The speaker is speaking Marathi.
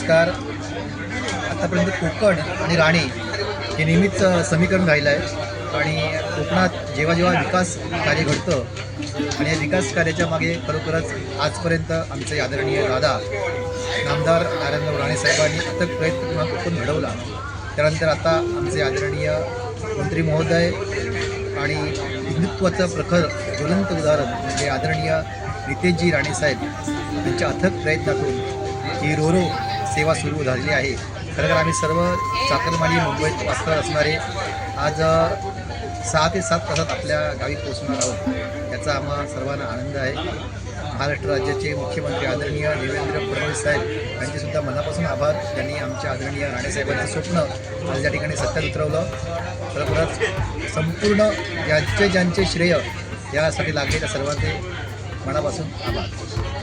नमस्कार. आतापर्यंत कोकण आणि राणे हे नेहमीच समीकरण राहिलं आहे आणि कोकणात जेव्हा जेव्हा विकास कार्य घडतं आणि या विकास कार्याच्या मागे खरोखरच आजपर्यंत आमचे आदरणीय दादा नामदार नारायणराव राणे साहेबांनी अथक प्रयत्न किंवा कोकण घडवला. त्यानंतर आता आमचे आदरणीय मंत्री महोदय आणि हिंदुत्वाचं प्रखर ज्वलंत उदाहरण म्हणजे आदरणीय नितेशजी राणेसाहेब यांच्या अथक प्रयत्नातून ही रोरो सेवा सुरू झालेली आहे. खरं तर आम्ही सर्व चाकरमानी मुंबईत वास्तव असणारे आज 6 ते 7 तासात आपल्या गावी पोहोचणार आहोत. याचा आम्हा सर्वांना आनंद आहे. महाराष्ट्र राज्याचे मुख्यमंत्री आदरणीय देवेंद्र फडणवीस साहेब यांचेसुद्धा मनापासून आभार. त्यांनी आमच्या आदरणीय राणेसाहेबांचं स्वप्न आज या ठिकाणी सत्यात उतरवलं. खरोखरच संपूर्ण ज्यांचे श्रेय यासाठी लागले त्या सर्वांचे मनापासून आभार.